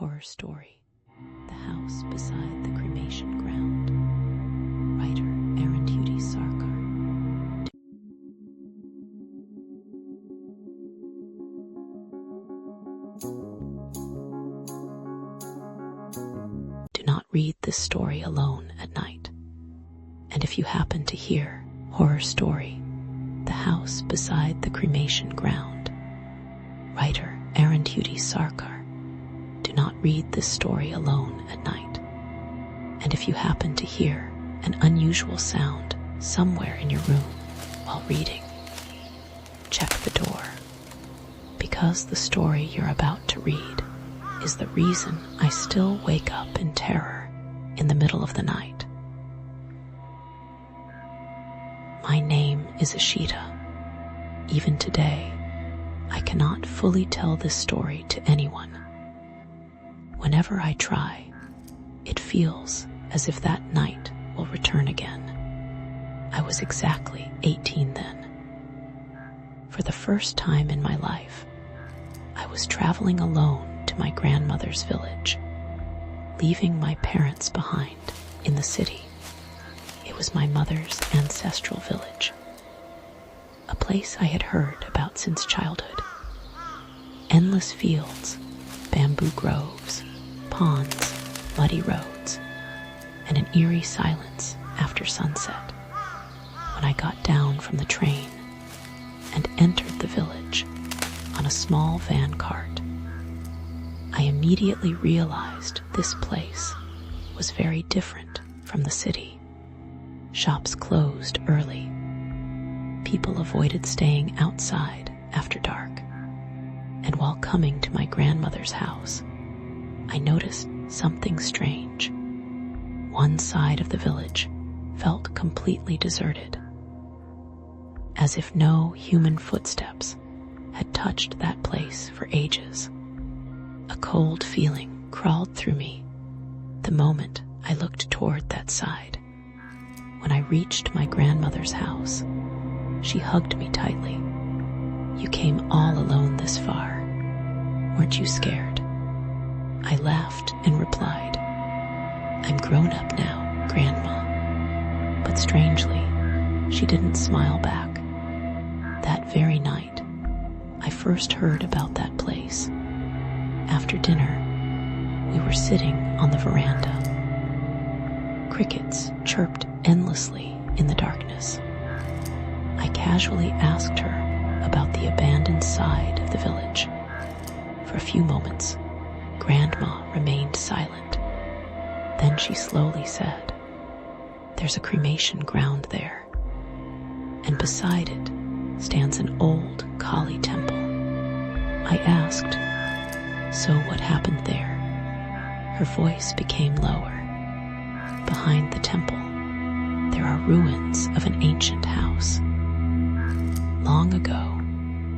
Horror story, The House Beside the Cremation Ground. Writer Aaron Tudy Sarkar. Do not read this story alone at night. And if you happen to hear Horror story, The House Beside the Cremation Ground. Writer Aaron Tudy Sarkar. Do not read this story alone at night. And if you happen to hear an unusual sound somewhere in your room while reading, check the door. Because the story you're about to read is the reason I still wake up in terror in the middle of the night. My name is Ashita. Even today, I cannot fully tell this story to anyone. Whenever I try, it feels as if that night will return again. I was exactly 18 then. For the first time in my life, I was traveling alone to my grandmother's village, leaving my parents behind in the city. It was my mother's ancestral village, a place I had heard about since childhood. Endless fields, bamboo groves, ponds, muddy roads, and an eerie silence after sunset. When I got down from the train and entered the village on a small van cart, I immediately realized this place was very different from the city. Shops closed early. People avoided staying outside after dark. And while coming to my grandmother's house, I noticed something strange. One side of the village felt completely deserted, as if no human footsteps had touched that place for ages. A cold feeling crawled through me the moment I looked toward that side. When I reached my grandmother's house, she hugged me tightly. "You came all alone this far. Weren't you scared?" I laughed and replied, "I'm grown up now, Grandma." But strangely, she didn't smile back. That very night, I first heard about that place. After dinner, we were sitting on the veranda. Crickets chirped endlessly in the darkness. I casually asked her about the abandoned side of the village. For a few moments, Grandma remained silent. Then she slowly said, "There's a cremation ground there, and beside it stands an old Kali temple." I asked, "So what happened there?" Her voice became lower. "Behind the temple, there are ruins of an ancient house. Long ago,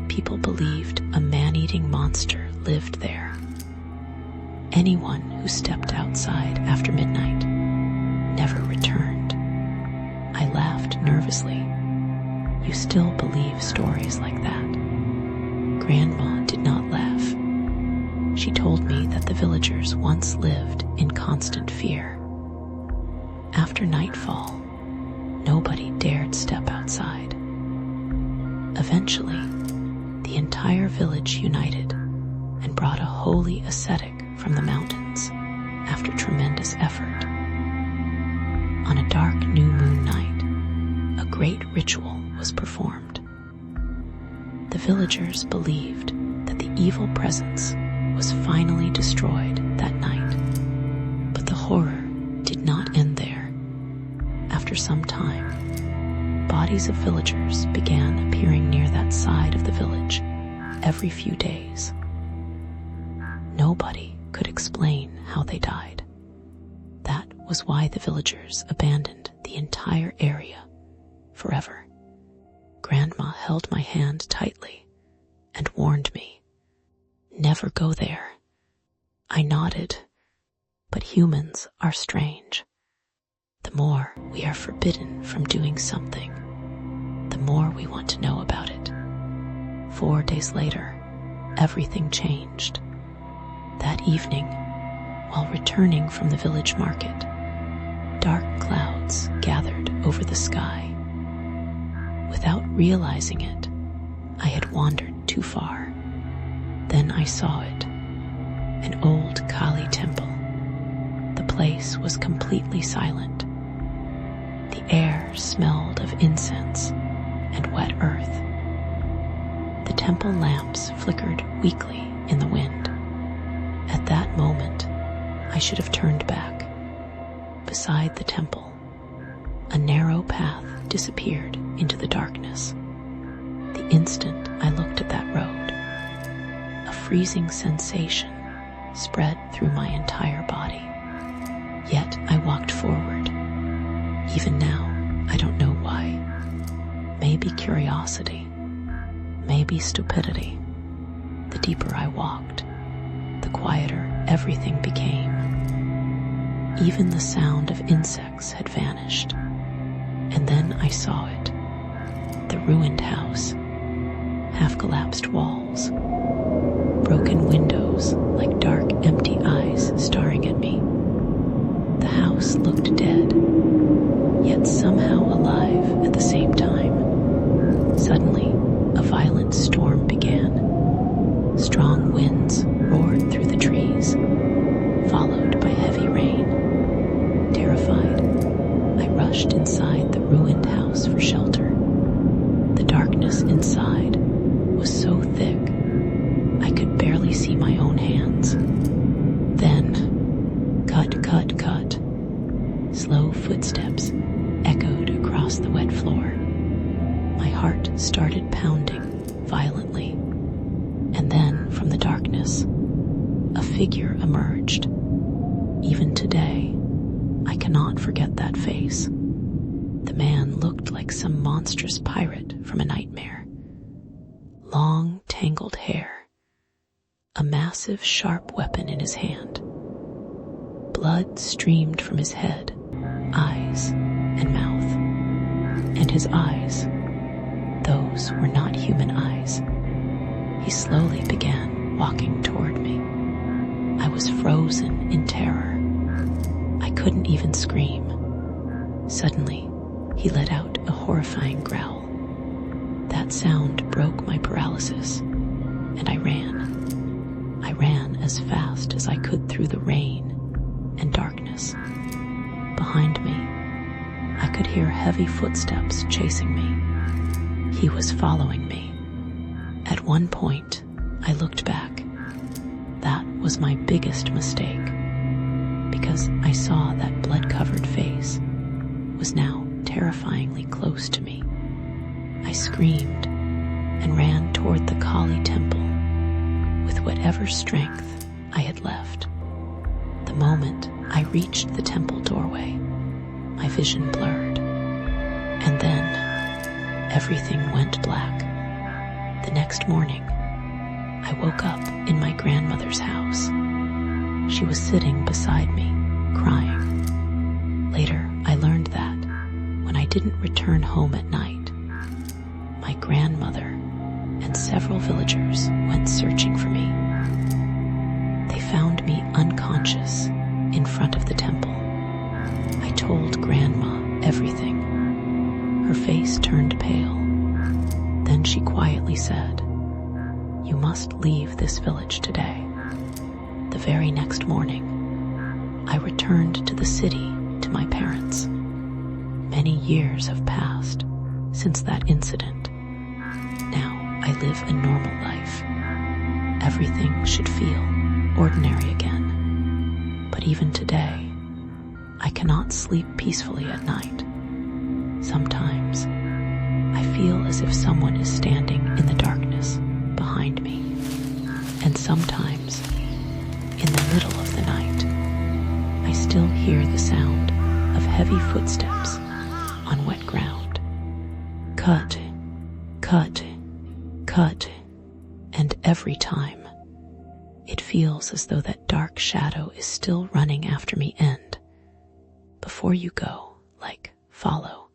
people believed a man-eating monster lived there. Anyone who stepped outside after midnight never returned." I laughed nervously. "You still believe stories like that?" Grandma did not laugh. She told me that the villagers once lived in constant fear. After nightfall, nobody dared step outside. Eventually, the entire village united and brought a holy ascetic from the mountains after tremendous effort. On a dark new moon night, a great ritual was performed. The villagers believed that the evil presence was finally destroyed that night. But the horror did not end there. After some time, bodies of villagers began appearing near that side of the village every few days. Nobody could explain how they died. That was why the villagers abandoned the entire area forever. Grandma held my hand tightly and warned me, "Never go there." I nodded, but humans are strange. The more we are forbidden from doing something, the more we want to know about it. 4 days later, everything changed. That evening, While returning from the village market, dark clouds gathered over the sky. Without realizing it, I had wandered too far. Then I saw it, an old Kali temple. The place was completely silent. The air smelled of incense and wet earth. The temple lamps flickered weakly in the wind. At that moment, I should have turned back. Beside the temple, a narrow path disappeared into the darkness. The instant I looked at that road, a freezing sensation spread through my entire body. Yet I walked forward. Even now, I don't know why. Maybe curiosity, maybe stupidity. The deeper I walked, the quieter everything became. Even the sound of insects had vanished. And then I saw it. The ruined house, half-collapsed walls, broken windows like dark, empty eyes staring at me. The house looked dead, yet somehow alive at the same time. Suddenly, a violent storm began. Strong winds roared through the trees, followed by heavy rain. Terrified, I rushed inside the ruined house for shelter. The darkness inside was so thick, I could barely see my own hands. Then, cut, cut, cut. Slow footsteps echoed across the wet floor. My heart started pounding violently. And then, from the darkness, a figure emerged. Even today, I cannot forget that face. The man looked like some monstrous pirate from a nightmare. Long, tangled hair, a massive, sharp weapon in his hand. Blood streamed from his head, eyes, and mouth. And his eyes, those were not human eyes. He slowly began walking toward me. I was frozen in terror. I couldn't even scream. Suddenly, he let out a horrifying growl. That sound broke my paralysis, and I ran. I ran as fast as I could through the rain and darkness. Behind me, I could hear heavy footsteps chasing me. He was following me. At one point, I looked back. That was my biggest mistake, because I saw that blood-covered face was now terrifyingly close to me. I screamed and ran toward the Kali temple with whatever strength I had left. The moment I reached the temple doorway, my vision blurred, and then everything went black. The next morning, I woke up in my grandmother's house. She was sitting beside me, crying. Later, I learned that when I didn't return home at night, my grandmother and several villagers went searching for me. They found me unconscious in front of the temple. I told Grandma everything. Her face turned pale. Then she quietly said, "You must leave this village today." The very next morning, I returned to the city to my parents. Many years have passed since that incident. Now I live a normal life. Everything should feel ordinary again. But even today, I cannot sleep peacefully at night. Sometimes, I feel as if someone is standing in the darkness behind me. And sometimes, in the middle of the night, I still hear the sound of heavy footsteps on wet ground. Cut, cut, cut, and every time, it feels as though that dark shadow is still running after me. And before you go, like, follow,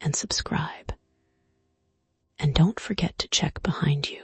and subscribe. And don't forget to check behind you.